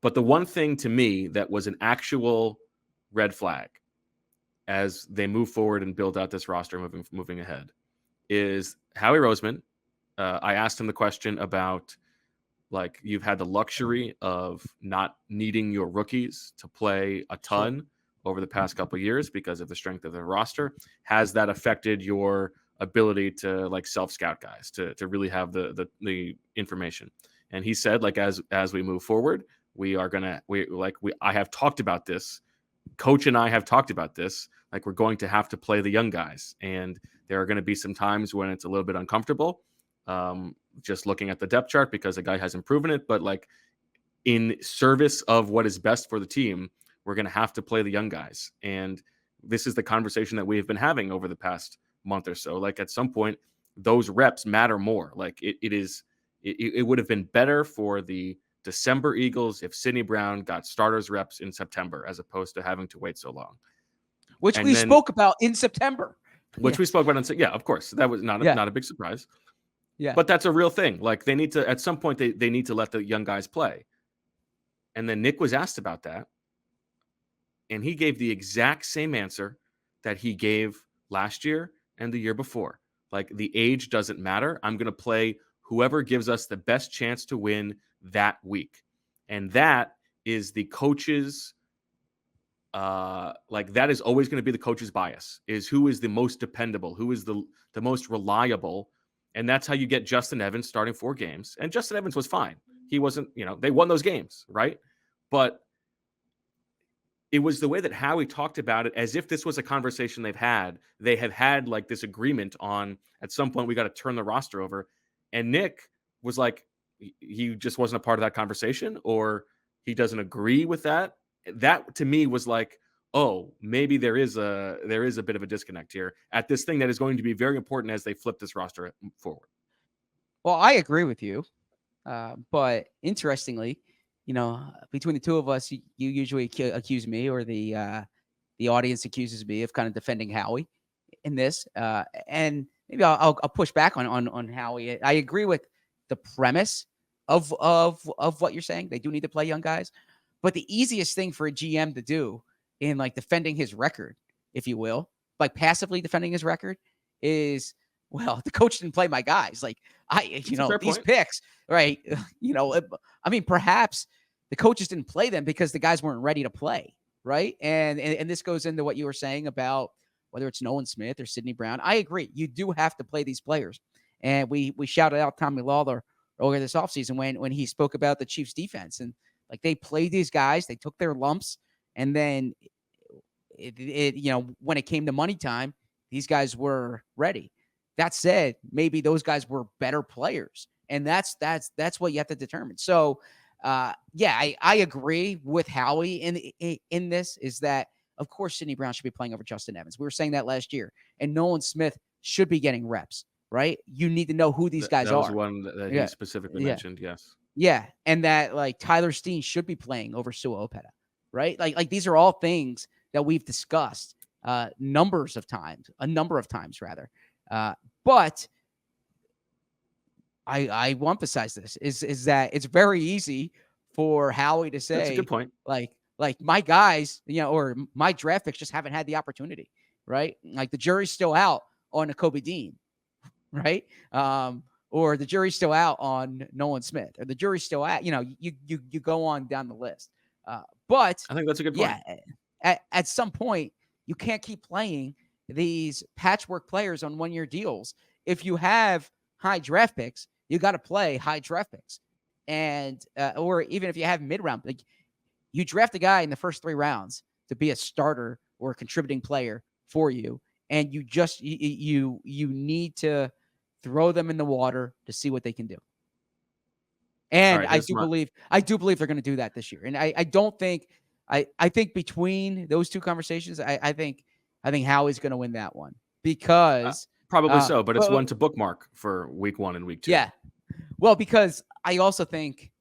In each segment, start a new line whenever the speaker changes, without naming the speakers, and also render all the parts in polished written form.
But the one thing to me that was an actual red flag as they move forward and build out this roster moving ahead is Howie Roseman. I asked him the question about, like, you've had the luxury of not needing your rookies to play a ton over the past couple of years because of the strength of the roster. Has that affected your ability to like self-scout guys, to really have the information? And he said, like, as we move forward, I have talked about this. Coach and I have talked about this. Like, we're going to have to play the young guys, and there are going to be some times when it's a little bit uncomfortable. Just looking at the depth chart because the guy hasn't proven it, but like in service of what is best for the team, we're going to have to play the young guys. And this is the conversation that we've been having over the past month or so. Like, at some point, those reps matter more. Like, it would have been better for the December Eagles if Sidney Brown got starters reps in September as opposed to having to wait so long.
Which we spoke about in September.
Which we spoke about. Yeah, of course. That was not a big surprise.
Yeah.
But that's a real thing. Like, they need to, at some point, they need to let the young guys play. And then Nick was asked about that. And he gave the exact same answer that he gave last year and the year before. Like, the age doesn't matter. I'm going to play whoever gives us the best chance to win that week. And that is the coach's, that is always going to be the coach's bias, is who is the most dependable, who is the most reliable. And that's how you get Justin Evans starting 4 games. And Justin Evans was fine. He wasn't, they won those games, right? But it was the way that Howie talked about it, as if this was a conversation they've had. They have had like this agreement on, at some point, we got to turn the roster over. And Nick was like, he just wasn't a part of that conversation, or he doesn't agree with that. That to me was like, oh, maybe there is a bit of a disconnect here at this thing that is going to be very important as they flip this roster forward.
Well, I agree with you. But interestingly, between the two of us, you usually accuse me, or the audience accuses me of kind of defending Howie in this. And maybe I'll push back on Howie. I agree with the premise of what you're saying. They do need to play young guys. But the easiest thing for a GM to do in like defending his record, if you will, like passively defending his record, is, well, the coach didn't play my guys. Like, these picks, right? I mean, perhaps the coaches didn't play them because the guys weren't ready to play, right? And this goes into what you were saying about whether it's Nolan Smith or Sidney Brown. I agree. You do have to play these players. And we shouted out Tommy Lawler earlier this offseason when he spoke about the Chiefs defense. And like, they played these guys, they took their lumps, and then when it came to money time, these guys were ready. That said, maybe those guys were better players, and that's what you have to determine. So, I agree with Howie in this, is that, of course, Sidney Brown should be playing over Justin Evans. We were saying that last year, and Nolan Smith should be getting reps, right? You need to know who these guys are. That
was one that he specifically mentioned, yes.
Yeah, and that, like, Tyler Steen should be playing over Sua Opeta, right? Like these are all things that we've discussed a number of times, rather. But I will emphasize this is that it's very easy for Howie to say,
that's a good point.
Like my guys, or my draft picks just haven't had the opportunity, right? Like, the jury's still out on Nakobe Dean, right? Or the jury's still out on Nolan Smith, or the jury's still out, you go on down the list. But
I think that's a good point.
Yeah, at some point, you can't keep playing these patchwork players on 1-year deals. If you have high draft picks, you got to play high draft picks. And, or even if you have mid-round, like, you draft a guy in the first 3 rounds to be a starter or a contributing player for you. And you just, you need to throw them in the water to see what they can do. And I do believe they're going to do that this year. And I don't think, I think between those two conversations, I think Howie's going to win that one, because
probably so, but it's one to bookmark for week 1 and week 2.
Yeah. Well, because I also think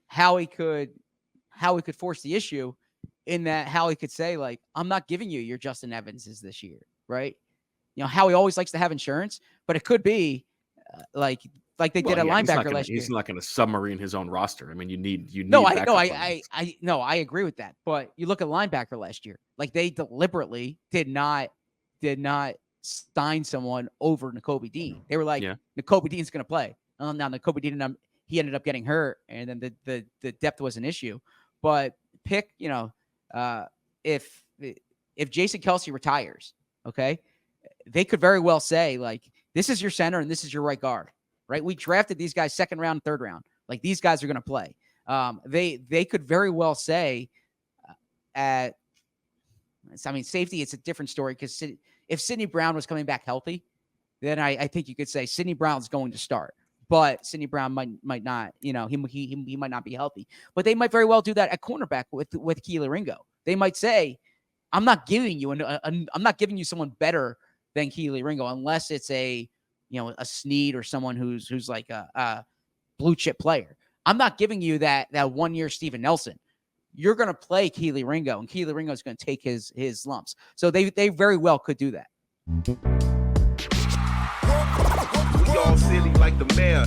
Howie could force the issue, in that Howie could say, like, I'm not giving you your Justin Evanses this year, right? Howie always likes to have insurance, but it could be like like they did at linebacker last year.
He's not going to submarine his own roster. I mean, you need.
I agree with that. But you look at linebacker last year, like they deliberately did not sign someone over Nakobe Dean. They were like, Nakobe Dean's going to play. Now Nakobe Dean, he ended up getting hurt, and then the depth was an issue. But pick, if Jason Kelce retires, okay, they could very well say, like, this is your center and this is your right guard, right? We drafted these guys 2nd round, 3rd round. Like, these guys are going to play. They could very well say safety, it's a different story, because if Sidney Brown was coming back healthy, then I think you could say Sidney Brown's going to start. But Sidney Brown might not, he might not be healthy. But they might very well do that at cornerback with Keely Ringo. They might say, I'm not giving you someone better than Keely Ringo unless it's a Snead or someone who's like a blue chip player. I'm not giving you that 1 year Steven Nelson. You're going to play Keely Ringo, and Keely Ringo is going to take his lumps. So they very well could do that.
We all silly like the mayor.